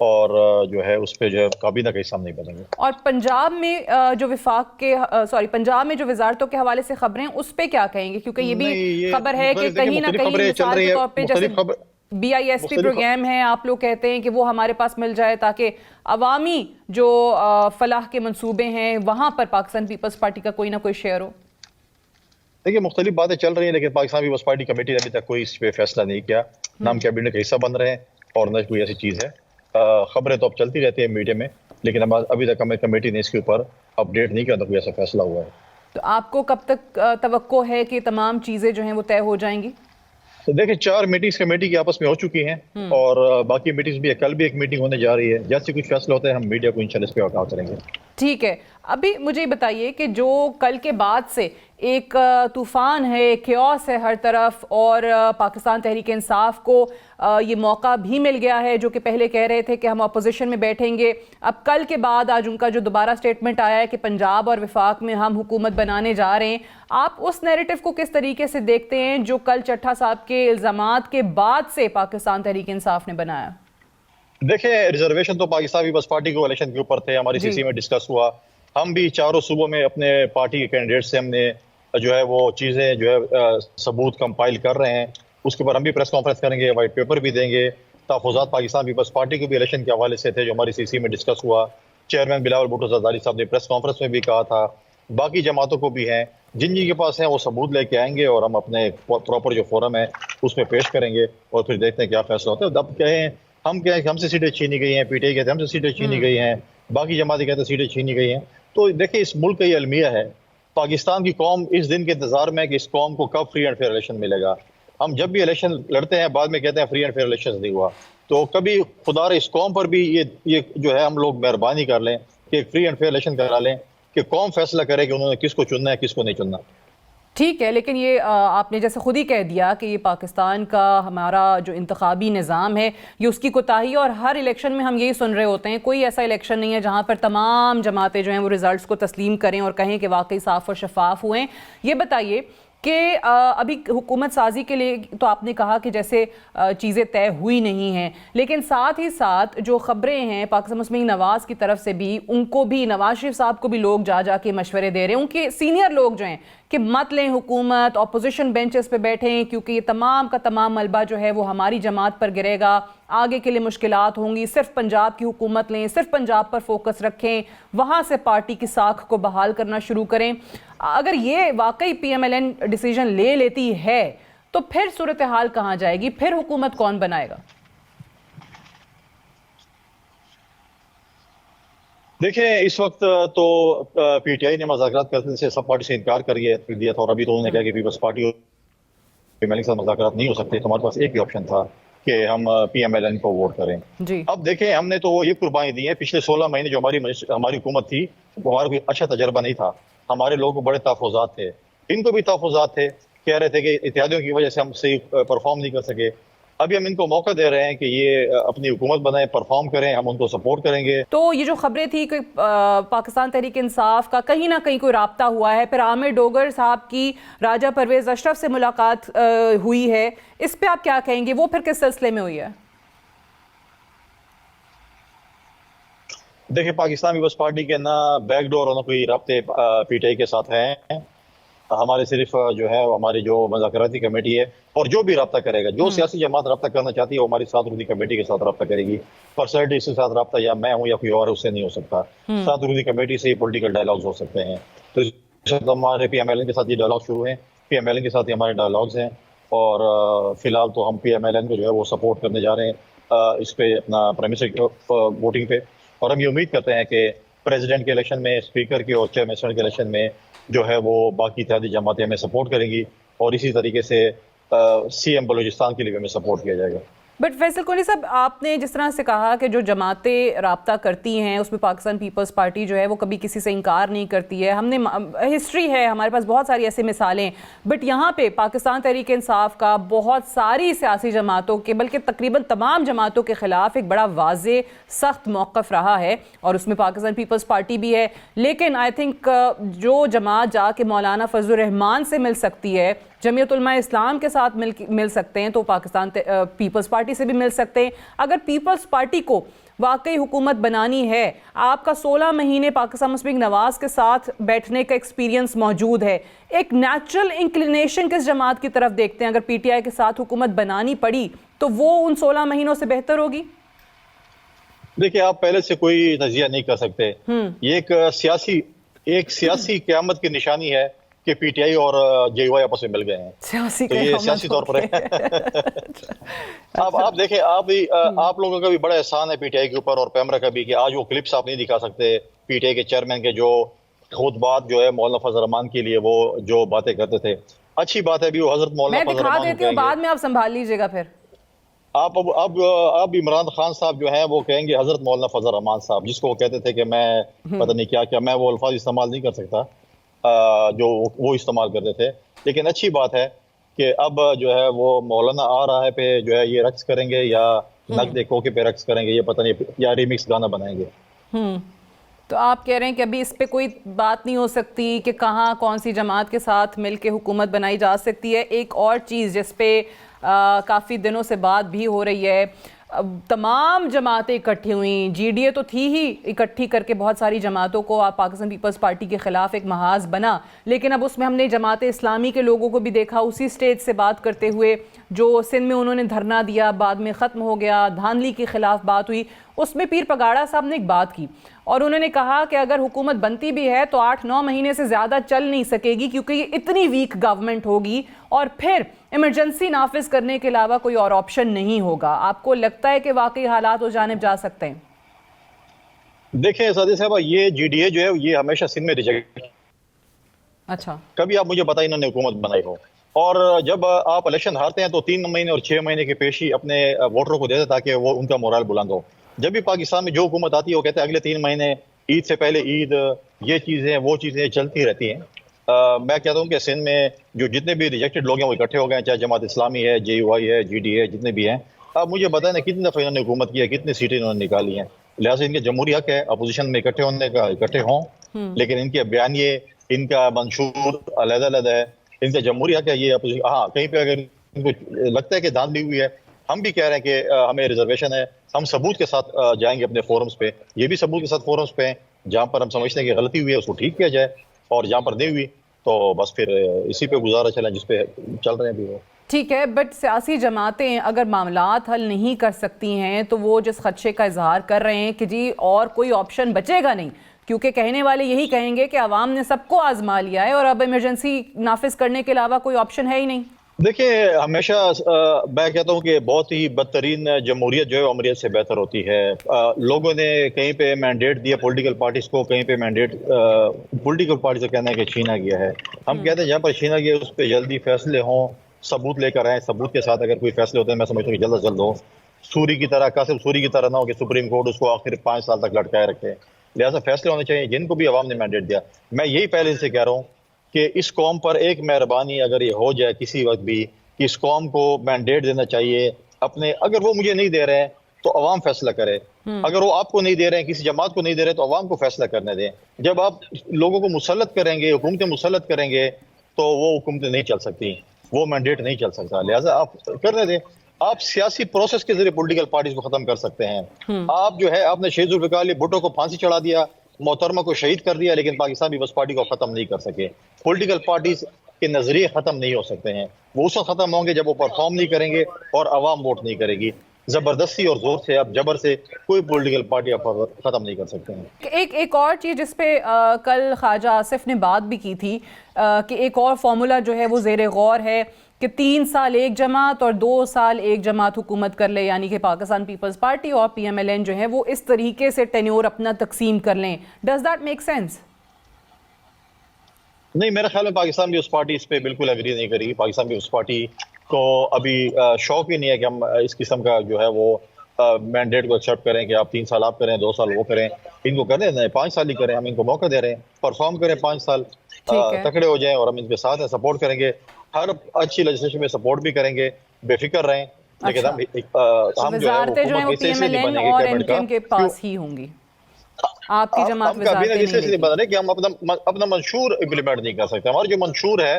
اور جو ہے اس پہ جو ہے کابینہ کا حصہ نہیں بنیں گے. اور پنجاب میں جو وفاق کے پنجاب میں جو وزارتوں کے حوالے سے خبریں اس پہ کیا کہیں گے؟ کیونکہ یہ بھی خبر ہے کہ کہیں نہ کہیں مثال کے طور پہ جیسے B I S P program ہے، آپ لوگ کہتے ہیں کہ وہ ہمارے پاس مل جائے تاکہ عوامی جو فلاح کے منصوبے ہیں وہاں پر پاکستان پیپلز پارٹی کا کوئی نہ کوئی شیئر ہو. دیکھیے مختلف باتیں چل رہی ہیں لیکن پاکستان پیپلز پارٹی کمیٹی نے ابھی تک کوئی اس پہ فیصلہ نہیں کیا، نہ ہم کیبنٹ کا حصہ بن رہے ہیں اور نہ کوئی ایسی چیز ہے. خبریں تو اب چلتی رہتی ہیں میڈیا میں لیکن ابھی تک ہمیں کمیٹی نے اس کے اوپر اپڈیٹ نہیں کیا تو کوئی ایسا فیصلہ ہوا ہے. تو آپ کو کب تک توقع ہے کہ تمام چیزیں جو ہیں وہ طے ہو جائیں گی؟ تو دیکھیں 4 میٹنگز کمیٹی کی آپس میں ہو چکی ہیں اور باقی میٹنگز بھی کل بھی ایک میٹنگ ہونے جا رہی ہے. جیسے کچھ فیصلہ ہوتا ہے ہم میڈیا کو انشاءاللہ اس پہ آگاہ کریں گے. ٹھیک ہے. ابھی مجھے بتائیے کہ جو کل کے بعد سے ایک طوفان ہے، کیوس ہے ہر طرف، اور پاکستان تحریک انصاف کو یہ موقع بھی مل گیا ہے جو کہ پہلے کہہ رہے تھے کہ ہم اپوزیشن میں بیٹھیں گے. اب کل کے بعد آج ان کا جو دوبارہ سٹیٹمنٹ آیا ہے کہ پنجاب اور وفاق میں ہم حکومت بنانے جا رہے ہیں، آپ اس نیریٹو کو کس طریقے سے دیکھتے ہیں جو کل چٹھا صاحب کے الزامات کے بعد سے پاکستان تحریک انصاف نے بنایا؟ دیکھیں ریزرویشن تو پاکستان پیپلز پارٹی کو الیکشن کے اوپر تھے، ہماری سی سی میں ڈسکس ہوا. ہم بھی 4 صوبوں میں اپنے پارٹی کے کینڈیڈیٹ سے ہم نے جو ہے وہ چیزیں جو ہے ثبوت کمپائل کر رہے ہیں. اس کے اوپر ہم بھی پریس کانفرنس کریں گے، وائٹ پیپر بھی دیں گے. تحفظات پاکستان پیپلز پارٹی کو بھی الیکشن کے حوالے سے تھے جو ہماری سی سی میں ڈسکس ہوا. چیئرمین بلاول بھٹو زرداری صاحب نے پریس کانفرنس میں بھی کہا تھا. باقی جماعتوں کو بھی ہیں، جن کے پاس ہیں وہ ثبوت لے کے آئیں گے اور ہم اپنے پراپر جو فورم ہے اس میں پیش کریں گے اور پھر دیکھتے ہیں کیا فیصلہ ہوتا ہے. اب کہیں ہم سے سیٹیں چھینی گئی ہیں، پی ٹی آئی کہتے ہیں ہم سے سیٹیں چھینی گئی ہیں، باقی جماعتیں کہتے ہیں سیٹیں چھینی گئی ہیں. تو دیکھیں اس ملک کا یہ المیہ ہے، پاکستان کی قوم اس دن کے انتظار میں کہ اس قوم کو کب فری اینڈ فیئر الیکشن ملے گا. ہم جب بھی الیکشن لڑتے ہیں بعد میں کہتے ہیں فری اینڈ فیئر الیکشن نہیں ہوا. تو کبھی خدا رے اس قوم پر بھی یہ جو ہے ہم لوگ مہربانی کر لیں کہ ایک فری اینڈ فیئر الیکشن کرا لیں کہ قوم فیصلہ کرے کہ انہوں نے کس کو چننا ہے کس کو نہیں چننا. ٹھیک ہے، لیکن یہ آپ نے جیسے خود ہی کہہ دیا کہ یہ پاکستان کا ہمارا جو انتخابی نظام ہے یہ اس کی کوتاہی، اور ہر الیکشن میں ہم یہی سن رہے ہوتے ہیں کوئی ایسا الیکشن نہیں ہے جہاں پر تمام جماعتیں جو ہیں وہ ریزلٹس کو تسلیم کریں اور کہیں کہ واقعی صاف اور شفاف ہوئے. یہ بتائیے کہ ابھی حکومت سازی کے لیے تو آپ نے کہا کہ جیسے چیزیں طے ہوئی نہیں ہیں، لیکن ساتھ ہی ساتھ جو خبریں ہیں پاکستان مسلم نواز کی طرف سے بھی، ان کو بھی نواز شریف صاحب کو بھی لوگ جا کے مشورے دے رہے ہیں، ان کے سینئر لوگ جو ہیں کہ مت لیں حکومت، اپوزیشن بینچز پہ بیٹھیں کیونکہ یہ تمام کا تمام ملبہ جو ہے وہ ہماری جماعت پر گرے گا، آگے کے لیے مشکلات ہوں گی، صرف پنجاب کی حکومت لیں، صرف پنجاب پر فوکس رکھیں، وہاں سے پارٹی کی ساکھ کو بحال کرنا شروع کریں. اگر یہ واقعی P M L N decision لے لیتی ہے تو پھر صورتحال کہاں جائے گی؟ پھر حکومت کون بنائے گا؟ دیکھیں اس وقت تو پی ٹی آئی نے مذاکرات کرنے سے سب پارٹی سے انکار کر دیا تھا اور ابھی تو انہوں نے کہا کہ پیپلز پارٹی اور پی ایم ایل این کے ساتھ مذاکرات نہیں ہو سکتے. تو ہمارے پاس ایک ہی آپشن تھا کہ ہم پی ایم ایل این کو ووٹ کریں. اب دیکھیں ہم نے تو یہ قربانی دی ہے، پچھلے 16 مہینے جو ہماری حکومت تھی وہ ہمارا کوئی اچھا تجربہ نہیں تھا. ہمارے لوگوں کو بڑے تحفظات تھے، ان کو بھی تحفظات تھے، کہہ رہے تھے کہ اتحادیوں کی وجہ سے ہم صحیح پرفارم نہیں کر سکے. ابھی ہم ان کو موقع دے رہے ہیں کہ یہ اپنی حکومت بنائیں، پرفارم کریں، ہم ان کو سپورٹ کریں گے. تو یہ جو خبریں تھی کہ پاکستان تحریک انصاف کا کہیں نہ کہیں کوئی رابطہ ہوا ہے، پھر عامر ڈوگر صاحب کی راجہ پرویز اشرف سے ملاقات ہوئی ہے، اس پہ آپ کیا کہیں گے؟ وہ پھر کس سلسلے میں ہوئی ہے؟ دیکھیں پاکستان پیپلز پارٹی کے نہ بیک ڈور اور نہ کوئی رابطے پی ٹی آئی کے ساتھ ہیں. ہمارے صرف جو ہے ہماری جو مذاکراتی کمیٹی ہے اور جو بھی رابطہ کرے گا، جو سیاسی جماعت رابطہ کرنا چاہتی ہے وہ ہماری سات رکنی کمیٹی کے ساتھ رابطہ کرے گی. پرسنالٹی کے ساتھ رابطہ یا میں ہوں یا کوئی اور اس سے نہیں ہو سکتا. 7 رکنی کمیٹی سے پولیٹیکل ڈائلاگز ہو سکتے ہیں. تو ہمارے پی ایم ایل این کے ساتھ یہ ڈائلاگ شروع ہیں، پی ایم ایل این کے ساتھ یہ ہمارے ڈائلاگز ہیں اور فی الحال تو ہم پی ایم ایل این کو جو ہے وہ سپورٹ کرنے جا رہے ہیں اس پہ اپنا پرائمری ووٹنگ پہ. اور ہم یہ امید کرتے ہیں کہ پریزیڈنٹ کے الیکشن میں، اسپیکر کے اور چیئرمین کے الیکشن میں جو ہے وہ باقی اتحادی جماعتیں ہمیں سپورٹ کریں گی اور اسی طریقے سے سی ایم بلوچستان کے لیے ہمیں سپورٹ کیا جائے گا. بٹ فیصل کوہلی صاحب، آپ نے جس طرح سے کہا کہ جو جماعتیں رابطہ کرتی ہیں اس میں پاکستان پیپلز پارٹی جو ہے وہ کبھی کسی سے انکار نہیں کرتی ہے، ہم نے ہسٹری ہے ہمارے پاس بہت ساری ایسے مثالیں، بٹ یہاں پہ پاکستان تحریک انصاف کا بہت ساری سیاسی جماعتوں کے بلکہ تقریباً تمام جماعتوں کے خلاف ایک بڑا واضح سخت موقف رہا ہے اور اس میں پاکستان پیپلز پارٹی بھی ہے. لیکن آئی تھنک جو جماعت جا کے مولانا فضل الرحمان سے مل سکتی ہے جمعیت علماء اسلام کے ساتھ مل سکتے ہیں تو پاکستان پیپلز پارٹی سے بھی مل سکتے ہیں. اگر پیپلز پارٹی کو واقعی حکومت بنانی ہے, آپ کا 16 مہینے پاکستان مسلم لیگ نواز کے ساتھ بیٹھنے کا ایکسپیرینس موجود ہے, ایک نیچرل انکلینیشن کس جماعت کی طرف دیکھتے ہیں؟ اگر پی ٹی آئی کے ساتھ حکومت بنانی پڑی تو وہ ان 16 مہینوں سے بہتر ہوگی؟ دیکھیں, آپ پہلے سے کوئی تجزیہ نہیں کر سکتے. یہ ایک سیاسی قیامت کی نشانی ہے کہ پی ٹی آئی اور جے یو آئی آپس میں مل گئے ہیں. تو یہ سیاسی طور پر ہے. اب آپ دیکھیں, آپ لوگوں کا بھی بڑا احسان ہے پی ٹی آئی کے اوپر اور پیمرا کا بھی, کہ آج وہ کلپس آپ نہیں دکھا سکتے پی ٹی آئی کے چیئرمین کے, جو خطبات جو ہے مولانا فضل الرحمان کے لیے وہ جو باتیں کرتے تھے. اچھی بات ہے بھی وہ حضرت مولانا فضل الرحمان, میں دکھا دیتی ہوں, بعد میں آپ سنبھال لیجئے گا. پھر آپ عمران خان صاحب جو ہیں وہ کہیں گے حضرت مولانا فضل الرحمان صاحب, جس کو وہ کہتے تھے کہ میں پتہ نہیں کیا میں وہ الفاظ استعمال نہیں کر سکتا جو وہ استعمال کرتے تھے. لیکن اچھی بات ہے کہ اب جو ہے وہ مولانا آ رہا ہے پہ جو ہے یہ رقص کریں گے یا نقد کوکے پہ رقص کریں گے, یہ پتہ نہیں, یا ریمکس گانا بنائیں گے. تو آپ کہہ رہے ہیں کہ ابھی اس پہ کوئی بات نہیں ہو سکتی کہ کہاں کون سی جماعت کے ساتھ مل کے حکومت بنائی جا سکتی ہے. ایک اور چیز جس پہ کافی دنوں سے بات بھی ہو رہی ہے, تمام جماعتیں اکٹھی ہوئیں, جی ڈی اے تو تھی ہی اکٹھی کر کے بہت ساری جماعتوں کو, پاکستان پیپلز پارٹی کے خلاف ایک محاذ بنا, لیکن اب اس میں ہم نے جماعت اسلامی کے لوگوں کو بھی دیکھا اسی سٹیج سے بات کرتے ہوئے, جو سندھ میں انہوں نے دھرنا دیا, بعد میں ختم ہو گیا, دھاندلی کے خلاف بات ہوئی. اس میں پیر پگاڑا صاحب نے ایک بات کی اور انہوں نے کہا کہ اگر حکومت بنتی بھی ہے تو 8-9 مہینے سے زیادہ چل نہیں سکے گی, کیونکہ یہ اتنی ویک گورنمنٹ ہوگی اور پھر ایمرجنسی نافذ کرنے کے علاوہ کوئی اور آپشن نہیں ہوگا. آپ کو لگتا ہے کہ واقعی حالات اس جانب جا سکتے ہیں؟ دیکھیں سعدی صاحبہ, یہ جی ڈی اے جو ہے یہ ہمیشہ سندھ میں ریجیکٹ. اچھا, کبھی آپ مجھے بتائیں انہوں نے حکومت بنائی ہو. اور جب آپ الیکشن ہارتے ہیں تو 3 مہینے اور 6 مہینے کی پیشی اپنے ووٹروں کو دیتے تاکہ وہ ان کا مورال بلند ہو. جب بھی پاکستان میں جو حکومت آتی ہے وہ کہتے ہیں اگلے 3 مہینے, عید سے پہلے عید, یہ چیزیں وہ چیزیں چلتی رہتی ہیں. میں کہتا ہوں کہ سندھ میں جو جتنے بھی ریجیکٹڈ لوگ ہیں وہ اکٹھے ہو گئے ہیں, چاہے جماعت اسلامی ہے, جے یو آئی ہے, جی ڈی اے, جتنے بھی ہیں. اب مجھے بتائیں نا کتنی دفعہ انہوں نے حکومت کی ہے, کتنی سیٹیں انہوں نے نکالی ہیں. لہٰذا ان کے جمہوری حق ہے اپوزیشن میں اکٹھے ہونے کا, اکٹھے ہوں, لیکن ان کے بیانیے, ان کا منشور علیحدہ علیحدہ ہے. ان کا جمہوری حق ہے یہ اپوزیشن. ہاں, کہیں پہ اگر ان کو لگتا ہے کہ دھاندلی ہوئی ہے, ہم بھی کہہ رہے ہیں کہ ہمیں ریزرویشن ہے, ہم ثبوت کے ساتھ جائیں گے اپنے فورمز پہ. یہ بھی ثبوت کے ساتھ فورمز پہ, جہاں پر ہم سمجھتے ہیں کہ غلطی ہوئی ہے اس کو ٹھیک کیا جائے, اور جہاں پر نہیں ہوئی تو بس پھر اسی پہ گزارا چلیں جس پہ چل رہے ہیں بھی وہ. ٹھیک ہے, بٹ سیاسی جماعتیں اگر معاملات حل نہیں کر سکتی ہیں تو وہ جس خدشے کا اظہار کر رہے ہیں کہ جی اور کوئی آپشن بچے گا نہیں, کیونکہ کہنے والے یہی کہیں گے کہ عوام نے سب کو آزما لیا ہے اور اب ایمرجنسی نافذ کرنے کے علاوہ کوئی آپشن ہے ہی نہیں. دیکھیں, ہمیشہ میں کہتا ہوں کہ بہت ہی بدترین جمہوریت جو ہے عمریت سے بہتر ہوتی ہے. لوگوں نے کہیں پہ مینڈیٹ دیا پولیٹیکل پارٹیز کو, کہیں پہ مینڈیٹ پولیٹیکل پارٹی سے کہنا ہے کہ چھینا گیا ہے. ہم کہتے ہیں جہاں پر چھینا گیا اس پہ جلدی فیصلے ہوں, ثبوت لے کر آئیں, ثبوت کے ساتھ اگر کوئی فیصلے ہوتے ہیں میں سمجھتا ہوں کہ جلد از جلد ہو. سوری کی طرح, قاسم سوری کی طرح نہ ہو کہ سپریم کورٹ اس کو آخر 5 سال تک لٹکائے رکھے. لہٰذا فیصلے ہونے چاہیے جن کو بھی عوام نے مینڈیٹ دیا. میں یہی پہلے سے کہہ رہا ہوں کہ اس قوم پر ایک مہربانی اگر یہ ہو جائے کسی وقت بھی کہ اس قوم کو مینڈیٹ دینا چاہیے اپنے, اگر وہ مجھے نہیں دے رہے ہیں تو عوام فیصلہ کرے, اگر وہ آپ کو نہیں دے رہے ہیں, کسی جماعت کو نہیں دے رہے تو عوام کو فیصلہ کرنے دیں. جب آپ لوگوں کو مسلط کریں گے, حکومتیں مسلط کریں گے تو وہ حکومتیں نہیں چل سکتی, وہ مینڈیٹ نہیں چل سکتا. لہٰذا آپ کرنے دیں. آپ سیاسی پروسیس کے ذریعے پولیٹیکل پارٹیز کو ختم کر سکتے ہیں. آپ جو ہے آپ نے شہید ذوالفقار علی بھٹو کو پھانسی چڑھا دیا, محترمہ کو شہید کر دیا, لیکن پاکستان پیپلز پارٹی کو ختم نہیں کر سکے. پولیٹیکل پارٹیز کے نظریے ختم نہیں ہو سکتے ہیں, وہ اس وقت ختم ہوں گے جب وہ پرفارم نہیں کریں گے اور عوام ووٹ نہیں کرے گی. زبردستی اور زور سے, اب جبر سے کوئی پولیٹیکل پارٹی آپ ختم نہیں کر سکتے ہیں. ایک اور چیز جس پہ کل خواجہ آصف نے بات بھی کی تھی کہ ایک اور فارمولا جو ہے وہ زیر غور ہے کہ 3 سال ایک جماعت اور 2 سال ایک جماعت حکومت کر لے, یعنی کہ پاکستان پیپلز پارٹی اور پی ایم ایل این جو ہے وہ اس طریقے سے ٹینیور اپنا تقسیم کر لیں. Does that make sense? نہیں, میرے خیال میں پاکستان پیپلز پارٹی اس پہ بالکل اگری نہیں کرے گی. پاکستان پیپلز پارٹی کو ابھی شوق ہی نہیں ہے کہ ہم اس قسم کا جو ہے وہ مینڈیٹ کو ایکسیپٹ کریں کہ آپ 3 سال آپ کریں, 2 سال وہ کریں. ان کو کریں, 5 سال ہی کریں, ہم ان کو موقع دے رہے ہیں, پرفارم کریں 5 سال, تکڑے ہو جائیں, اور ہم ان کے ساتھ ہیں, سپورٹ کریں گے, ہر اچھی لیجسلیشن میں سپورٹ بھی کریں گے, بے فکر رہیں. لیکن ہم جو ہے وزارتیں جو ہیں وہ پی ایم ایل این اور این کے ایم کے پاس ہی ہوں گی, آپ کی جماعت وزارتیں نہیں بن رہے کہ ہم اپنا منشور امپلیمنٹ نہیں کر سکتے. ہمارا جو منشور ہے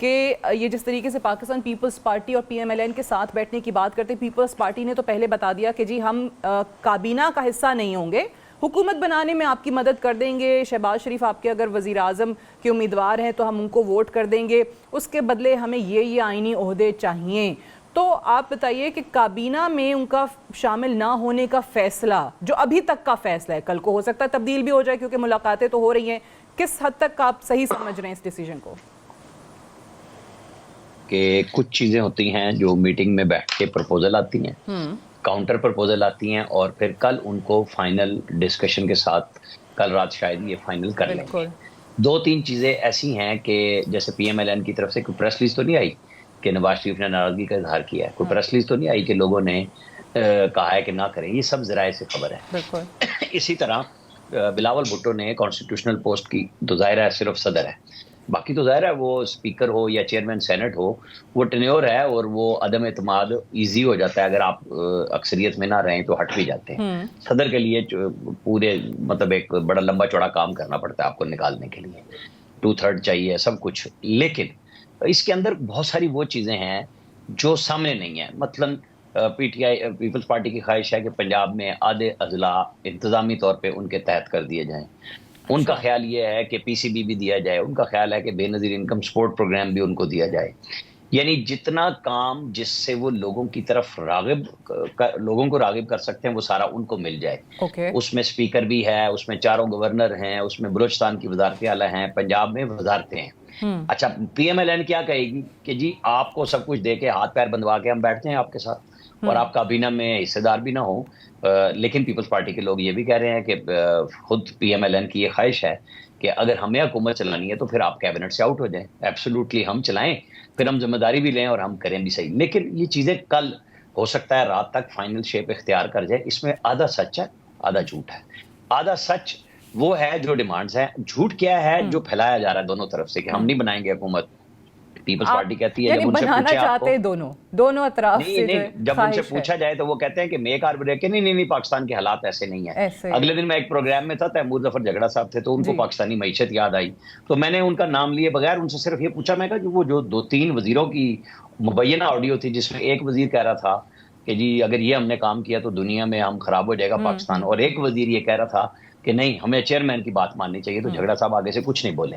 کہ یہ جس طریقے سے پاکستان پیپلز پارٹی اور پی ایم ایل این کے ساتھ بیٹھنے کی بات کرتے ہیں، پیپلز پارٹی نے تو پہلے بتا دیا کہ جی ہم کابینہ کا حصہ نہیں ہوں گے، حکومت بنانے میں آپ کی مدد کر دیں گے، شہباز شریف آپ کے اگر وزیر اعظم کے امیدوار ہیں تو ہم ان کو ووٹ کر دیں گے، اس کے بدلے ہمیں یہ آئینی عہدے چاہیے. تو آپ بتائیے کہ کابینہ میں ان کا شامل نہ ہونے کا فیصلہ جو ابھی تک کا فیصلہ ہے، کل کو ہو سکتا ہے تبدیل بھی ہو جائے کیونکہ ملاقاتیں تو ہو رہی ہیں، کس حد تک آپ صحیح سمجھ رہے ہیں اس ڈیسیجن کو؟ کہ کچھ چیزیں ہوتی ہیں جو میٹنگ میں بیٹھ کے پرپوزل آتی ہیں، کاؤنٹر پرپوزل آتی ہیں، اور پھر کل ان کو فائنل ڈسکشن کے ساتھ کل رات شاید یہ فائنل کر لیں گے. 2-3 چیزیں ایسی ہیں کہ جیسے پی ایم ایل این کی طرف سے کوئی پریس ریلیز تو نہیں آئی کہ نواز شریف نے ناراضگی کا اظہار کیا ہے، کوئی پریس ریلیز تو نہیں آئی کہ لوگوں نے کہا ہے کہ نہ کریں، یہ سب ذرائع سے خبر ہے. اسی طرح بلاول بھٹو نے کانسٹیٹیوشنل پوسٹ کی تو ظاہر ہے صرف صدر ہے، باقی تو ظاہر ہے وہ اسپیکر ہو یا چیئرمین سینٹ ہو، وہ ٹینیور ہے اور وہ عدم اعتماد ایزی ہو جاتا ہے، اگر آپ اکثریت میں نہ رہیں تو ہٹ بھی جاتے ہیں. صدر کے لیے پورے مطلب ایک بڑا لمبا چوڑا کام کرنا پڑتا ہے آپ کو نکالنے کے لیے، 2/3 چاہیے سب کچھ. لیکن اس کے اندر بہت ساری وہ چیزیں ہیں جو سامنے نہیں ہیں. مثلاً P T I Peoples Party کی خواہش ہے کہ پنجاب میں آدھے اضلاع انتظامی طور پہ ان کے تحت کر دیے جائیں. ان کا خیال یہ ہے کہ پی سی بی بھی دیا جائے، ان کا خیال ہے کہ بے نظیر انکم سپورٹ پروگرام بھی ان کو دیا جائے. یعنی جتنا کام جس سے وہ لوگوں کی طرف لوگوں کو راغب کر سکتے ہیں وہ سارا ان کو مل جائے. اس میں اسپیکر بھی ہے، اس میں 4 گورنر ہیں، اس میں بلوچستان کی وزارت اعلیٰ ہیں، پنجاب میں وزارتیں ہیں. اچھا پی ایم ایل این کیا کہے گی کہ جی آپ کو سب کچھ دے کے ہاتھ پیر بندھوا کے ہم بیٹھتے ہیں آپ کے ساتھ اور آپ کابینہ میں حصے دار بھی نہ ہوں. لیکن پیپلز پارٹی کے لوگ یہ بھی کہہ رہے ہیں کہ خود پی ایم ایل این کی یہ خواہش ہے کہ اگر ہمیں حکومت چلانی ہے تو پھر آپ کیبنٹ سے آؤٹ ہو جائیں، ایبسولوٹلی ہم چلائیں، پھر ہم ذمہ داری بھی لیں اور ہم کریں بھی صحیح. لیکن یہ چیزیں کل ہو سکتا ہے رات تک فائنل شیپ اختیار کر جائے. اس میں آدھا سچ ہے آدھا جھوٹ ہے. آدھا سچ وہ ہے جو ڈیمانڈز ہیں، جھوٹ کیا ہے جو پھیلایا جا رہا ہے دونوں طرف سے کہ ہم نہیں بنائیں گے حکومت. پیپلز پارٹی کہتی ہے جب ان سے بنانا چاہتے ہیں دونوں اطراف سے، جب ان سے پوچھا جائے تو وہ کہتے ہیں کہ میک اور بریک. نہیں پاکستان کے حالات ایسے نہیں ہیں. اگلے دن میں ایک پروگرام میں تھا، تیمور ظفر جھگڑا صاحب تھے، تو ان کو پاکستانی معیشت یاد آئی تو میں نے ان کا نام لیے بغیر ان سے صرف یہ پوچھا، میں کہا وہ جو 2-3 وزیروں کی مبینہ آڈیو تھی جس میں ایک وزیر کہہ رہا تھا کہ جی اگر یہ ہم نے کام کیا تو دنیا میں ہم خراب ہو جائے گا پاکستان، اور ایک وزیر یہ کہہ رہا تھا کہ نہیں ہمیں چیئرمین کی بات ماننی چاہیے، تو جھگڑا صاحب آگے سے کچھ نہیں بولے.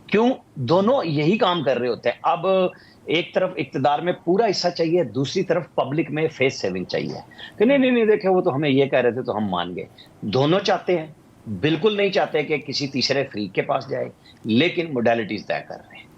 کیوں؟ دونوں یہی کام کر رہے ہوتے ہیں. اب ایک طرف اقتدار میں پورا حصہ چاہیے، دوسری طرف پبلک میں فیس سیونگ چاہیے کہ نہیں دیکھیں وہ تو ہمیں یہ کہہ رہے تھے تو ہم مان گئے. دونوں چاہتے ہیں، بالکل نہیں چاہتے کہ کسی تیسرے فریق کے پاس جائے، لیکن موڈیلٹیز طے کر رہے ہیں.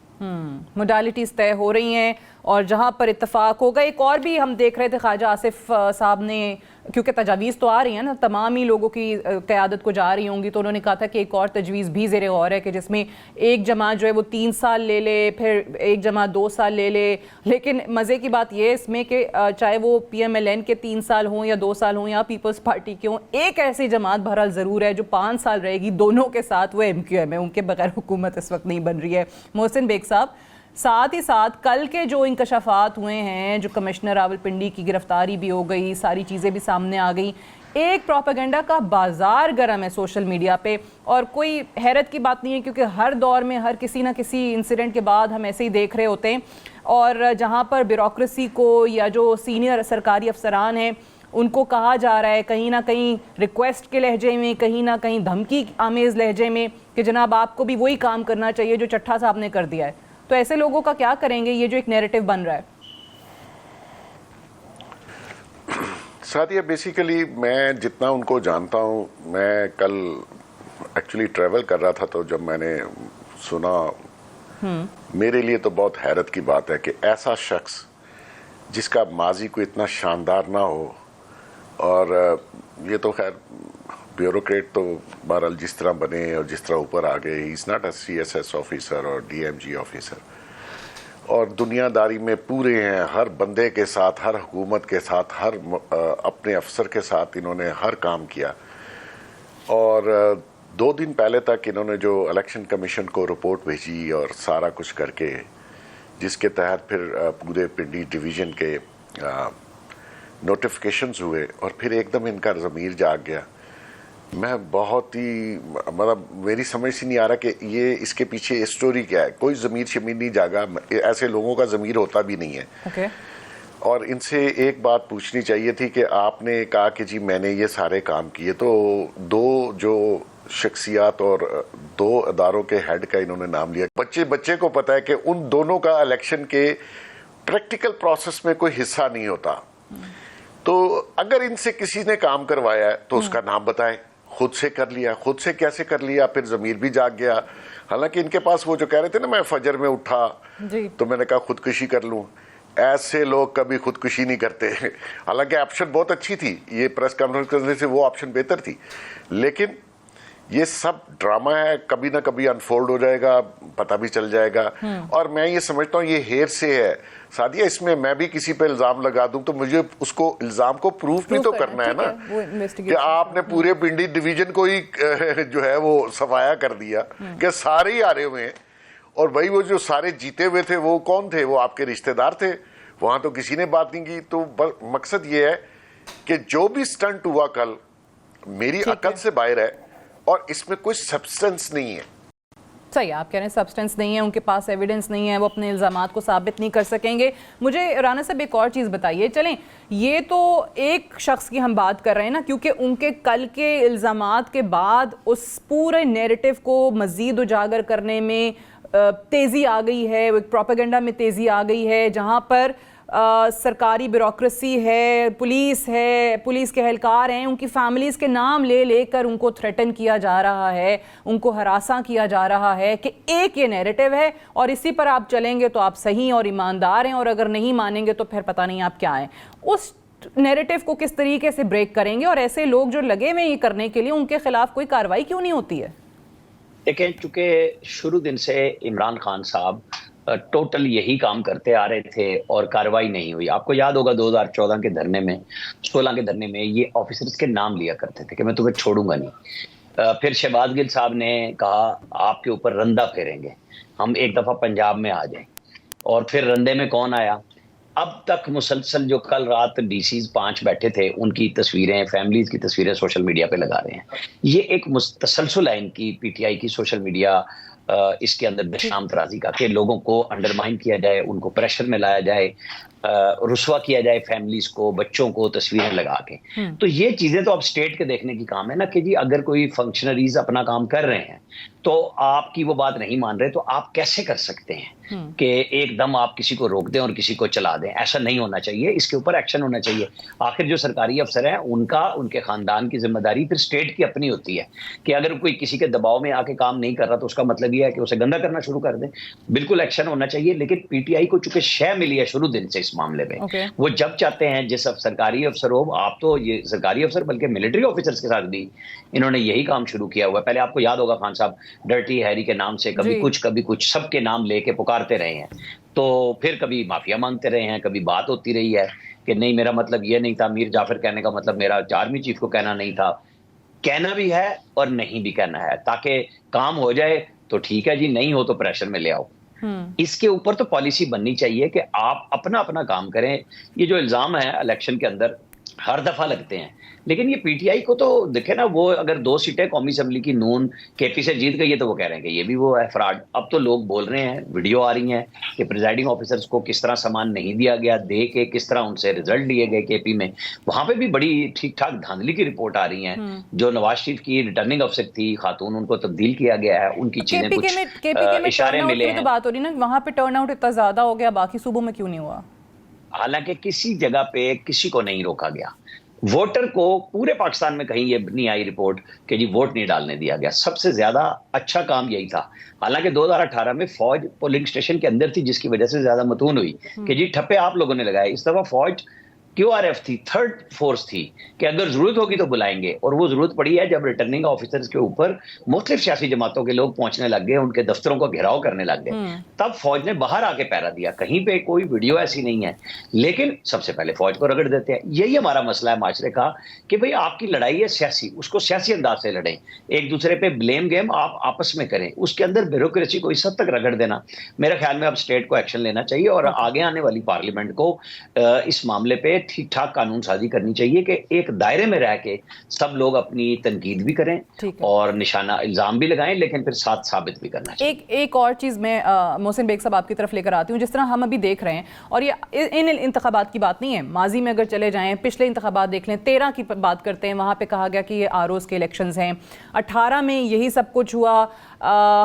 موڈیلٹیز طے ہو رہی ہیں اور جہاں پر اتفاق ہوگا. ایک اور بھی ہم دیکھ رہے تھے خواجہ آصف صاحب نے، کیونکہ تجاویز تو آ رہی ہیں نا، تمام ہی لوگوں کی قیادت کو جا رہی ہوں گی، تو انہوں نے کہا تھا کہ ایک اور تجویز بھی زیر غور ہے کہ جس میں ایک جماعت جو ہے وہ 3 سال لے لے، پھر ایک جماعت 2 سال لے لے. لیکن مزے کی بات یہ ہے اس میں کہ چاہے وہ پی ایم ایل این کے 3 سال ہوں یا 2 سال ہوں یا پیپلز پارٹی کے ہوں، ایک ایسی جماعت بہرحال ضرور ہے جو 5 سال رہے گی دونوں کے ساتھ، وہ ایم کیو ایم ہے. ان کے بغیر حکومت اس وقت نہیں بن رہی ہے. محسن بیگ صاحب، ساتھ ہی ساتھ کل کے جو انکشافات ہوئے ہیں، جو کمشنر راولپنڈی کی گرفتاری بھی ہو گئی، ساری چیزیں بھی سامنے آ گئیں، ایک پروپیگنڈا کا بازار گرم ہے سوشل میڈیا پہ. اور کوئی حیرت کی بات نہیں ہے کیونکہ ہر دور میں ہر کسی نہ کسی انسیڈنٹ کے بعد ہم ایسے ہی دیکھ رہے ہوتے ہیں. اور جہاں پر بیوروکریسی کو یا جو سینئر سرکاری افسران ہیں ان کو کہا جا رہا ہے کہیں نہ کہیں ریکویسٹ کے لہجے میں، کہیں نہ کہیں دھمکی آمیز لہجے میں کہ جناب آپ کو بھی وہی کام کرنا چاہیے جو چٹھا صاحب نے کر دیا ہے، تو ایسے لوگوں کا کیا کریں گے یہ جو ایک نیریٹو بن رہا ہے؟ ساتھ یہ بیسیکلی میں جتنا ان کو جانتا ہوں، میں کل ایکچولی ٹریول کر رہا تھا تو جب میں نے سنا، میرے لیے تو بہت حیرت کی بات ہے کہ ایسا شخص جس کا ماضی کو اتنا شاندار نہ ہو، اور یہ تو خیر بیوروکریٹ تو بہرحال جس طرح بنے اور جس طرح اوپر آ گئے، he is not a C S S officer اور ڈی ایم جی آفیسر، اور دنیا داری میں پورے ہیں، ہر بندے کے ساتھ، ہر حکومت کے ساتھ، ہر اپنے افسر کے ساتھ انہوں نے ہر کام کیا. اور 2 دن پہلے تک انہوں نے جو الیکشن کمیشن کو رپورٹ بھیجی اور سارا کچھ کر کے، جس کے تحت پھر پورے پنڈی ڈویژن کے نوٹیفیکیشنز ہوئے، اور پھر ایک دم ان کا ضمیر جاگ گیا میں بہت ہی مطلب میری سمجھ سے نہیں آ رہا کہ یہ اس کے پیچھے اسٹوری کیا ہے. کوئی ضمیر شمیر نہیں جاگا, ایسے لوگوں کا ضمیر ہوتا بھی نہیں ہے. اور ان سے ایک بات پوچھنی چاہیے تھی کہ آپ نے کہا کہ جی میں نے یہ سارے کام کیے, تو دو جو شخصیات اور دو اداروں کے ہیڈ کا انہوں نے نام لیا. بچے کو پتا ہے کہ ان دونوں کا الیکشن کے پریکٹیکل پروسیس میں کوئی حصہ نہیں ہوتا. تو اگر ان سے کسی نے کام کروایا ہے تو اس کا نام بتائیں. خود سے کر لیا, خود سے کیسے کر لیا, پھر ضمیر بھی جاگ گیا. حالانکہ ان کے پاس وہ جو کہہ رہے تھے نا میں فجر میں اٹھا تو میں نے کہا خودکشی کر لوں, ایسے لوگ کبھی خودکشی نہیں کرتے. حالانکہ آپشن بہت اچھی تھی, یہ پریس کانفرنس کرنے سے وہ آپشن بہتر تھی, لیکن یہ سب ڈرامہ ہے, کبھی نہ کبھی انفولڈ ہو جائے گا, پتہ بھی چل جائے گا. اور میں یہ سمجھتا ہوں یہ ہیر سے ہے. سعدیہ اس میں بھی کسی پہ الزام لگا دوں تو مجھے اس کو الزام کو پروف بھی تو کرنا ہے نا, کہ آپ نے پورے پنڈی ڈویژن کو ہی جو ہے وہ صفایا کر دیا کہ سارے ہی ہارے ہوئے ہیں. اور بھائی وہ جو سارے جیتے ہوئے تھے وہ کون تھے؟ وہ آپ کے رشتہ دار تھے, وہاں تو کسی نے بات نہیں کی. تو مقصد یہ ہے کہ جو بھی سٹنٹ ہوا کل میری عقل سے باہر ہے اور اس میں کوئی سبسٹنس نہیں ہے. صحیح آپ کہہ رہے ہیں سبسٹنس نہیں ہے, ان کے پاس ایویڈنس نہیں ہے, وہ اپنے الزامات کو ثابت نہیں کر سکیں گے. مجھے رانا صاحب ایک اور چیز بتائیے, چلیں یہ تو ایک شخص کی ہم بات کر رہے ہیں نا, کیونکہ ان کے کل کے الزامات کے بعد اس پورے نیریٹو کو مزید اجاگر کرنے میں تیزی آ گئی ہے, ایک پروپیگنڈا میں تیزی آ گئی ہے, جہاں پر سرکاری بیوروکریسی ہے, پولیس کے اہلکار ہیں, ان کی فیملیز کے نام لے لے کر ان کو تھریٹن کیا جا رہا ہے, ان کو ہراساں کیا جا رہا ہے کہ ایک یہ نیریٹو ہے اور اسی پر آپ چلیں گے تو آپ صحیح اور ایماندار ہیں, اور اگر نہیں مانیں گے تو پھر پتہ نہیں آپ کیا ہیں. اس نیریٹو کو کس طریقے سے بریک کریں گے, اور ایسے لوگ جو لگے ہوئے یہ کرنے کے لیے ان کے خلاف کوئی کارروائی کیوں نہیں ہوتی ہے؟ دیکھیں, چونکہ شروع دن سے عمران خان صاحب ٹوٹل یہی کام کرتے آ رہے تھے اور کارروائی نہیں ہوئی. آپ کو یاد ہوگا 2014 کے دھرنے میں, 16 کے دھرنے میں یہ آفیسرز کے نام لیا کرتے تھے کہ میں تمہیں چھوڑوں گا نہیں. پھر شہباز گل صاحب نے کہا آپ کے اوپر رندہ پھیریں گے, ہم ایک دفعہ پنجاب میں آ جائیں. اور پھر رندے میں کون آیا؟ اب تک مسلسل جو کل رات ڈی سیز 5 بیٹھے تھے ان کی تصویریں, فیملیز کی تصویریں سوشل میڈیا پہ لگا رہے ہیں. یہ ایک تسلسل ہے ان کی پی ٹی آئی کی سوشل میڈیا اس کے اندر بشام ترازی کا, کہ لوگوں کو انڈرمائن کیا جائے, ان کو پریشر میں لایا جائے, رسوا کیا جائے فیملیز کو, بچوں کو تصویریں لگا کے. تو یہ چیزیں تو اب سٹیٹ کے دیکھنے کی کام ہے نا, کہ جی اگر کوئی فنکشنریز اپنا کام کر رہے ہیں تو آپ کی وہ بات نہیں مان رہے تو آپ کیسے کر سکتے ہیں کہ ایک دم آپ کسی کو روک دیں اور کسی کو چلا دیں؟ ایسا نہیں ہونا چاہیے, اس کے اوپر ایکشن ہونا چاہیے. آخر جو سرکاری افسر ہیں ان کا, ان کے خاندان کی ذمہ داری پھر سٹیٹ کی اپنی ہوتی ہے کہ اگر کوئی کسی کے دباؤ میں آ کے کام نہیں کر رہا تو اس کا مطلب یہ ہے کہ اسے گندا کرنا شروع کر دیں. بالکل ایکشن ہونا چاہیے. لیکن پی ٹی آئی کو چونکہ شے ملی ہے شروع دن سے اس معاملے میں, وہ جب چاہتے ہیں جس سرکاری افسر ہو, آپ تو یہ سرکاری افسر بلکہ ملٹری آفیسرز کے ساتھ بھی انہوں نے یہی کام شروع کیا ہوا ہے. پہلے آپ کو یاد ہوگا خان صاحب ڈرٹی ہیری کے نام سے کبھی کچھ سب کے نام لے کے پکارتے رہے ہیں, تو پھر کبھی معافیا مانگتے رہے ہیں, کبھی بات ہوتی رہی ہے کہ نہیں میرا مطلب یہ نہیں تھا, میر جعفر کہنے کا مطلب میرا آرمی چیف کو کہنا نہیں تھا. کہنا بھی ہے اور نہیں بھی کہنا ہے, تاکہ کام ہو جائے تو ٹھیک ہے جی, نہیں ہو تو پریشر میں لے آؤ. اس کے اوپر تو پالیسی بننی چاہیے کہ آپ اپنا کام کریں. یہ جو الزام ہے الیکشن کے اندر ہر دفعہ لگتے ہیں, لیکن یہ پی ٹی آئی کو تو دیکھیں نا, وہ اگر 2 سیٹیں قومی اسمبلی کی نون کے پی سے جیت گئی ہے تو وہ کہہ رہے ہیں کہ یہ بھی وہ ہے فراڈ. اب تو لوگ بول رہے ہیں, ویڈیو آ رہی ہیں کہ پریزائڈنگ آفیسرز کو کس طرح سامان نہیں دیا گیا, دے کے کس طرح ان سے رزلٹ لیے گئے کے پی میں. وہاں پہ بھی بڑی ٹھیک ٹھاک دھاندلی کی رپورٹ آ رہی ہیں. جو نواز شریف کی ریٹرننگ افسر تھی خاتون, ان کو تبدیل کیا گیا ہے, ان کی چیزیں کچھ اشارے ملے ہیں. بات ہو رہی نا, وہاں پہ ٹرن آؤٹ اتنا زیادہ ہو گیا, باقی صوبوں میں کیوں نہیں ہوا؟ حالانکہ کسی جگہ پہ کسی کو نہیں روکا گیا. ووٹر کو پورے پاکستان میں کہیں یہ نہیں آئی رپورٹ کہ جی ووٹ نہیں ڈالنے دیا گیا. سب سے زیادہ اچھا کام یہی تھا. حالانکہ 2018 میں فوج پولنگ اسٹیشن کے اندر تھی, جس کی وجہ سے زیادہ متون ہوئی کہ جی ٹھپے آپ لوگوں نے لگائے. اس دفعہ فوج QRF تھی, 3rd فورس تھی کہ اگر ضرورت ہوگی تو بلائیں گے. اور وہ ضرورت پڑی ہے جب ریٹرننگ آفیسرز کے اوپر مختلف سیاسی جماعتوں کے لوگ پہنچنے لگ گئے, ان کے دفتروں کو گھیراؤ کرنے لگ گئے, تب فوج نے باہر آ کے پہرا دیا. کہیں پہ کوئی ویڈیو ایسی نہیں ہے, لیکن سب سے پہلے فوج کو رگڑ دیتے ہیں. یہی ہمارا مسئلہ ہے معاشرے کا کہ بھئی آپ کی لڑائی ہے سیاسی, اس کو سیاسی انداز سے لڑیں, ایک دوسرے پہ بلیم گیم آپ آپس میں کریں. اس کے اندر بیوروکریسی کو اس حد تک رگڑ دینا, میرے خیال میں اب اسٹیٹ کو ایکشن لینا چاہیے, اور آگے آنے والی پارلیمنٹ کو اس معاملے پہ ٹھیک ٹھاک قانون سازی کرنی چاہیے کہ ایک دائرے میں رہ کے سب لوگ اپنی تنقید بھی کریں اور نشانہ الزام بھی لگائیں، لیکن پھر ساتھ ثابت بھی کرنا چاہیے۔ ایک اور چیز میں محسن بیگ صاحب آپ کی طرف لے کر آتی ہوں، جس طرح ہم ابھی دیکھ رہے ہیں، اور یہ ان انتخابات کی بات نہیں ہے، ماضی میں اگر چلے جائیں پچھلے انتخابات دیکھ لیں، 13 کی بات کرتے ہیں، وہاں پہ کہا گیا کہ یہ آروز کے الیکشنز ہیں، 18 میں یہی سب کچھ ہوا،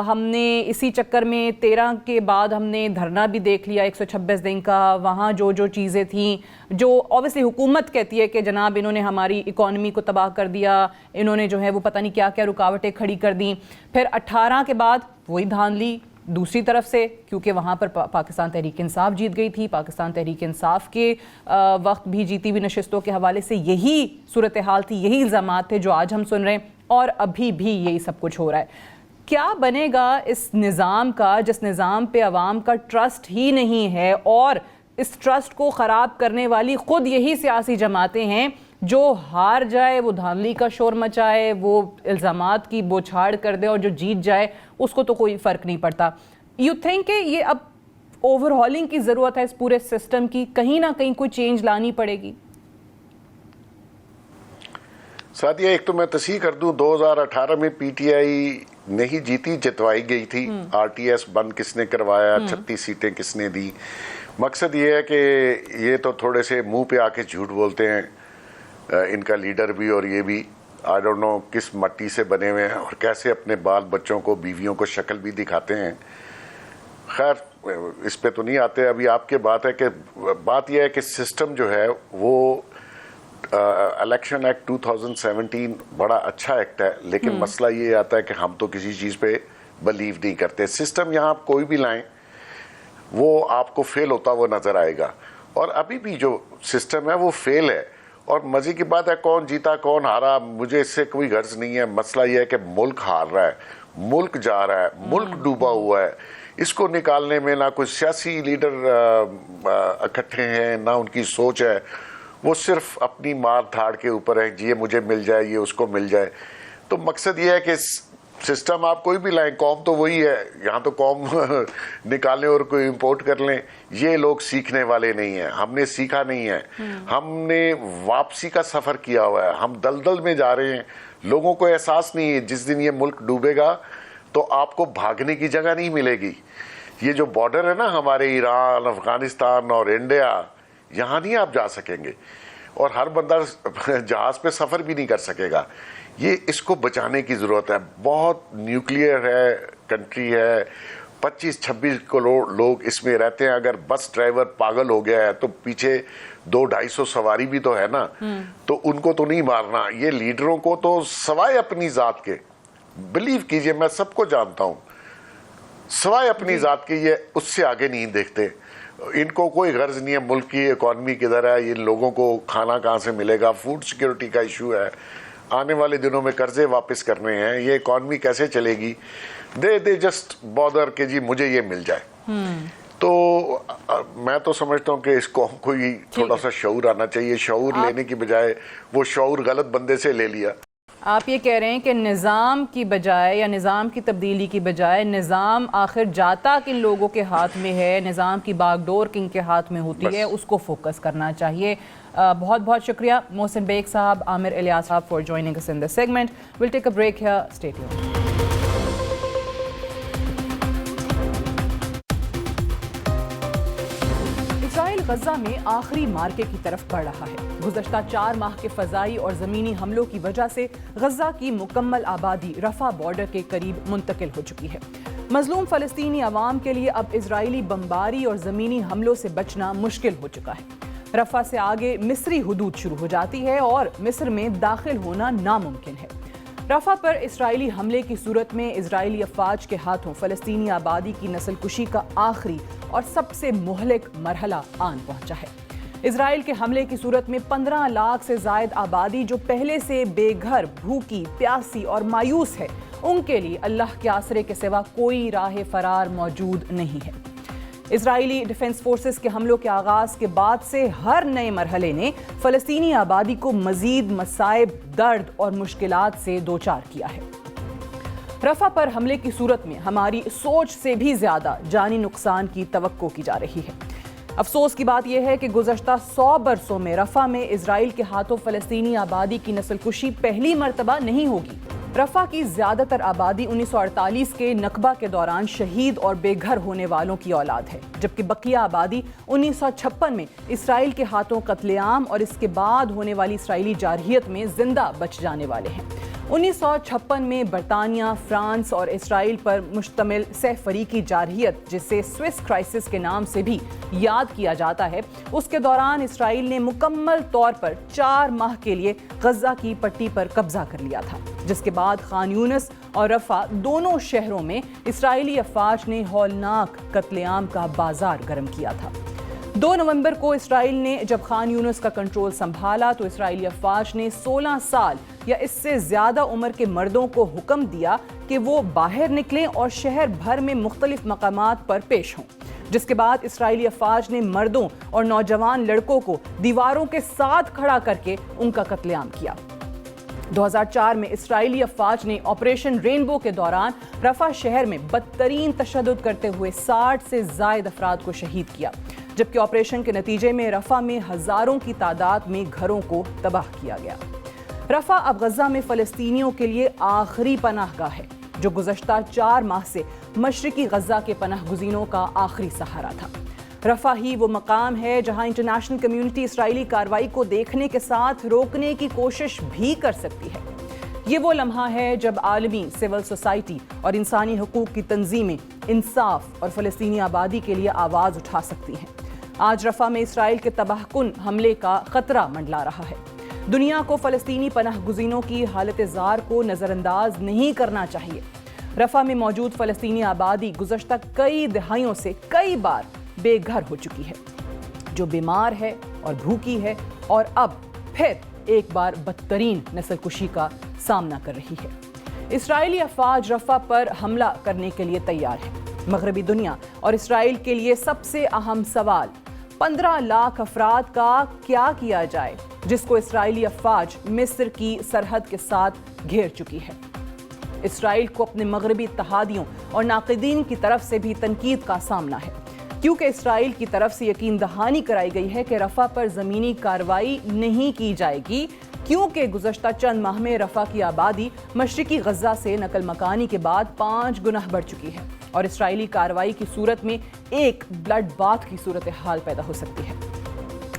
ہم نے اسی چکر میں 13 کے بعد ہم نے دھرنا بھی دیکھ لیا 126 دن کا، وہاں جو چیزیں تھیں جو اوبیسلی حکومت کہتی ہے کہ جناب انہوں نے ہماری اکانومی کو تباہ کر دیا، انہوں نے جو ہے وہ پتہ نہیں کیا کیا رکاوٹیں کھڑی کر دیں، پھر 18 کے بعد وہی دھاندلی دوسری طرف سے، کیونکہ وہاں پر پاکستان تحریک انصاف جیت گئی تھی، پاکستان تحریک انصاف کے وقت بھی جیتی ہوئی نشستوں کے حوالے سے یہی صورتحال تھی، یہی الزامات تھے جو آج ہم سن رہے ہیں، اور ابھی بھی یہی سب کچھ ہو رہا ہے۔ کیا بنے گا اس نظام کا جس نظام پہ عوام کا ٹرسٹ ہی نہیں ہے، اور اس ٹرسٹ کو خراب کرنے والی خود یہی سیاسی جماعتیں ہیں، جو ہار جائے وہ دھاندلی کا شور مچائے، وہ الزامات کی بوچھاڑ کر دے، اور جو جیت جائے اس کو تو کوئی فرق نہیں پڑتا۔ یو تھنک کہ یہ اب اوور ہالنگ کی ضرورت ہے اس پورے سسٹم کی، کہیں نہ کہیں کوئی چینج لانی پڑے گی؟ ساتھیہ ایک تو میں تصحیح کر دوں، 2018 میں پی ٹی آئی نہیں جیتی، جتوائی گئی تھی۔ آر ٹی ایس بند کس نے کروایا، 36 سیٹیں کس نے دی؟ مقصد یہ ہے کہ یہ تو تھوڑے سے منہ پہ آ کے جھوٹ بولتے ہیں، ان کا لیڈر بھی اور یہ بھی، آئی ڈونٹ نو کس مٹی سے بنے ہوئے ہیں اور کیسے اپنے بال بچوں کو بیویوں کو شکل بھی دکھاتے ہیں۔ خیر اس پہ تو نہیں آتے، ابھی آپ کے بات ہے کہ بات یہ ہے کہ سسٹم جو ہے وہ الیکشن ایکٹ 2017 بڑا اچھا ایکٹ ہے، لیکن مسئلہ یہ آتا ہے کہ ہم تو کسی چیز پہ بلیو نہیں کرتے۔ سسٹم یہاں آپ کوئی بھی لائیں وہ آپ کو فیل ہوتا وہ نظر آئے گا، اور ابھی بھی جو سسٹم ہے وہ فیل ہے۔ اور مزے کی بات ہے کون جیتا کون ہارا مجھے اس سے کوئی غرض نہیں ہے، مسئلہ یہ ہے کہ ملک ہار رہا ہے، ملک جا رہا ہے، ملک ڈوبا ہوا ہے، اس کو نکالنے میں نہ کوئی سیاسی لیڈر اکٹھے ہیں، نہ ان کی سوچ ہے، وہ صرف اپنی مار دھاڑ کے اوپر ہے، یہ مجھے مل جائے یہ اس کو مل جائے۔ تو مقصد یہ ہے کہ سسٹم آپ کوئی بھی لائیں، قوم تو وہی ہے، یہاں تو قوم نکالیں اور کوئی امپورٹ کر لیں، یہ لوگ سیکھنے والے نہیں ہیں، ہم نے سیکھا نہیں ہے، ہم نے واپسی کا سفر کیا ہوا ہے، ہم دلدل میں جا رہے ہیں، لوگوں کو احساس نہیں ہے جس دن یہ ملک ڈوبے گا تو آپ کو بھاگنے کی جگہ نہیں ملے گی۔ یہ جو بارڈر ہے نا ہمارے ایران، افغانستان اور انڈیا، یہاں نہیں آپ جا سکیں گے، اور ہر بندہ جہاز پہ سفر بھی نہیں کر سکے گا۔ یہ اس کو بچانے کی ضرورت ہے، بہت نیوکلیئر ہے کنٹری ہے، 25-26 کروڑ لوگ اس میں رہتے ہیں، اگر بس ڈرائیور پاگل ہو گیا ہے تو پیچھے 200-250 سواری بھی تو ہے نا، تو ان کو تو نہیں مارنا۔ یہ لیڈروں کو تو سوائے اپنی ذات کے، بلیو کیجئے میں سب کو جانتا ہوں، سوائے اپنی ذات کے یہ اس سے آگے نہیں دیکھتے، ان کو کوئی غرض نہیں ہے ملک کی اکانومی کدھر ہے، ان لوگوں کو کھانا کہاں سے ملے گا، فوڈ سیکیورٹی کا ایشو ہے، آنے والے دنوں میں قرضے واپس کرنے ہیں، یہ اکانومی کیسے چلے گی، دے جسٹ بادر کہ جی مجھے یہ مل جائے۔ تو میں تو سمجھتا ہوں کہ اس قوم کو ہی تھوڑا سا شعور آنا چاہیے، شعور لینے کی بجائے وہ شعور غلط بندے سے لے لیا۔ آپ یہ کہہ رہے ہیں کہ نظام کی بجائے یا نظام کی تبدیلی کی بجائے نظام آخر جاتا کن لوگوں کے ہاتھ میں ہے، نظام کی باغ ڈور کن کے ہاتھ میں ہوتی ہے، اس کو فوکس کرنا چاہیے۔ بہت بہت شکریہ محسن بیگ صاحب، عامر الیاس صاحب for joining us in this segment. We'll take a break here. Stay tuned. اسرائیل غزہ میں آخری مارکے کی طرف بڑھ رہا ہے۔ گزشتہ 4 ماہ کے فضائی اور زمینی حملوں کی وجہ سے غزہ کی مکمل آبادی رفح بارڈر کے قریب منتقل ہو چکی ہے۔ مظلوم فلسطینی عوام کے لیے اب اسرائیلی بمباری اور زمینی حملوں سے بچنا مشکل ہو چکا ہے۔ رفح سے آگے مصری حدود شروع ہو جاتی ہے اور مصر میں داخل ہونا ناممکن ہے۔ رفح پر اسرائیلی حملے کی صورت میں اسرائیلی افواج کے ہاتھوں فلسطینی آبادی کی نسل کشی کا آخری اور سب سے مہلک مرحلہ آن پہنچا ہے۔ اسرائیل کے حملے کی صورت میں 15 لاکھ سے زائد آبادی جو پہلے سے بے گھر، بھوکی، پیاسی اور مایوس ہے، ان کے لیے اللہ کے آسرے کے سوا کوئی راہ فرار موجود نہیں ہے۔ اسرائیلی ڈیفنس فورسز کے حملوں کے آغاز کے بعد سے ہر نئے مرحلے نے فلسطینی آبادی کو مزید مصائب، درد اور مشکلات سے دوچار کیا ہے۔ رفح پر حملے کی صورت میں ہماری سوچ سے بھی زیادہ جانی نقصان کی توقع کی جا رہی ہے۔ افسوس کی بات یہ ہے کہ گزشتہ 100 برسوں میں رفح میں اسرائیل کے ہاتھوں فلسطینی آبادی کی نسل کشی پہلی مرتبہ نہیں ہوگی۔ رفح کی زیادہ تر آبادی 1948 کے نکبہ کے دوران شہید اور بے گھر ہونے والوں کی اولاد ہے، جبکہ بقیہ آبادی 1956 میں اسرائیل کے ہاتھوں قتل عام اور اس کے بعد ہونے والی اسرائیلی جارحیت میں زندہ بچ جانے والے ہیں۔ 1956 میں برطانیہ، فرانس اور اسرائیل پر مشتمل سہ فریقی جارحیت، جسے سوئس کرائسس کے نام سے بھی یاد کیا جاتا ہے، اس کے دوران اسرائیل نے مکمل طور پر 4 ماہ کے لیے غزہ کی پٹی پر قبضہ کر لیا تھا، جس کے بعد خان یونس اور رفح دونوں شہروں میں اسرائیلی افواج نے ہولناک قتل عام کا بازار گرم کیا تھا۔ 2 نومبر کو اسرائیل نے جب خان یونس کا کنٹرول سنبھالا تو اسرائیلی افواج نے 16 سال یا اس سے زیادہ عمر کے مردوں کو حکم دیا کہ وہ باہر نکلیں اور شہر بھر میں مختلف مقامات پر پیش ہوں، جس کے بعد اسرائیلی افواج نے مردوں اور نوجوان لڑکوں کو دیواروں کے ساتھ کھڑا کر کے ان کا قتل عام کیا۔ 2004 میں اسرائیلی افواج نے آپریشن رینبو کے دوران رفح شہر میں بدترین تشدد کرتے ہوئے 60 سے زائد افراد کو شہید کیا، جبکہ آپریشن کے نتیجے میں رفح میں ہزاروں کی تعداد میں گھروں کو تباہ کیا گیا۔ رفح اب غزہ میں فلسطینیوں کے لیے آخری پناہ گاہ ہے، جو گزشتہ 4 ماہ سے مشرقی غزہ کے پناہ گزینوں کا آخری سہارا تھا۔ رفح ہی وہ مقام ہے جہاں انٹرنیشنل کمیونٹی اسرائیلی کارروائی کو دیکھنے کے ساتھ روکنے کی کوشش بھی کر سکتی ہے۔ یہ وہ لمحہ ہے جب عالمی سول سوسائٹی اور انسانی حقوق کی تنظیمیں انصاف اور فلسطینی آبادی کے لیے آواز اٹھا سکتی ہیں۔ آج رفح میں اسرائیل کے تباہ کن حملے کا خطرہ منڈلا رہا ہے۔ دنیا کو فلسطینی پناہ گزینوں کی حالت زار کو نظر انداز نہیں کرنا چاہیے۔ رفح میں موجود فلسطینی آبادی گزشتہ کئی دہائیوں سے کئی بار بے گھر ہو چکی ہے، جو بیمار ہے اور بھوکی ہے، اور اب پھر ایک بار بدترین نسل کشی کا سامنا کر رہی ہے۔ اسرائیلی افواج رفح پر حملہ کرنے کے لیے تیار ہے۔ مغربی دنیا اور اسرائیل کے لیے سب سے اہم سوال 15 لاکھ افراد کا کیا کیا جائے، جس کو اسرائیلی افواج مصر کی سرحد کے ساتھ گھیر چکی ہے۔ اسرائیل کو اپنے مغربی اتحادیوں اور ناقدین کی طرف سے بھی تنقید کا سامنا ہے، کیونکہ اسرائیل کی طرف سے یقین دہانی کرائی گئی ہے کہ رفح پر زمینی کارروائی نہیں کی جائے گی، کیونکہ گزشتہ چند ماہ میں رفح کی آبادی مشرقی غزہ سے نقل مکانی کے بعد 5 گنا بڑھ چکی ہے، اور اسرائیلی کارروائی کی صورت میں ایک بلڈ باتھ کی صورتحال پیدا ہو سکتی ہے۔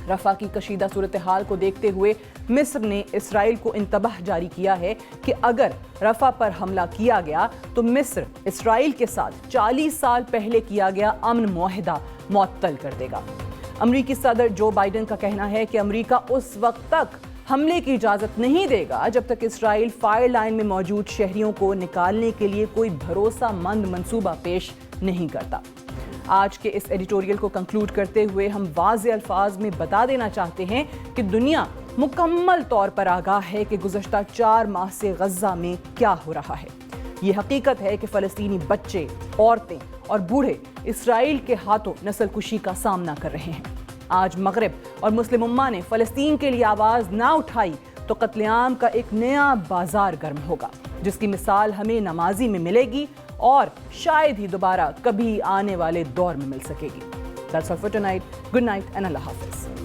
رفح کی کشیدہ صورتحال کو دیکھتے ہوئے مصر نے اسرائیل کو انتباہ جاری کیا ہے کہ اگر رفح پر حملہ کیا گیا تو مصر اسرائیل کے ساتھ 40 سال پہلے کیا گیا امن معاہدہ معطل کر دے گا۔ امریکی صدر جو بائیڈن کا کہنا ہے کہ امریکہ اس وقت تک حملے کی اجازت نہیں دے گا جب تک اسرائیل فائر لائن میں موجود شہریوں کو نکالنے کے لیے کوئی بھروسہ مند منصوبہ پیش نہیں کرتا۔ آج کے اس ایڈیٹوریل کو کنکلوڈ کرتے ہوئے ہم واضح الفاظ میں بتا دینا چاہتے ہیں کہ دنیا مکمل طور پر آگاہ ہے کہ گزشتہ 4 ماہ سے غزہ میں کیا ہو رہا ہے۔ یہ حقیقت ہے کہ فلسطینی بچے، عورتیں اور بوڑھے اسرائیل کے ہاتھوں نسل کشی کا سامنا کر رہے ہیں۔ آج مغرب اور مسلم امہ نے فلسطین کے لیے آواز نہ اٹھائی تو قتل عام کا ایک نیا بازار گرم ہوگا، جس کی مثال ہمیں نمازی میں ملے گی اور شاید ہی دوبارہ کبھی آنے والے دور میں مل سکے گی۔ That's all for tonight. Good night and Allah Hafiz.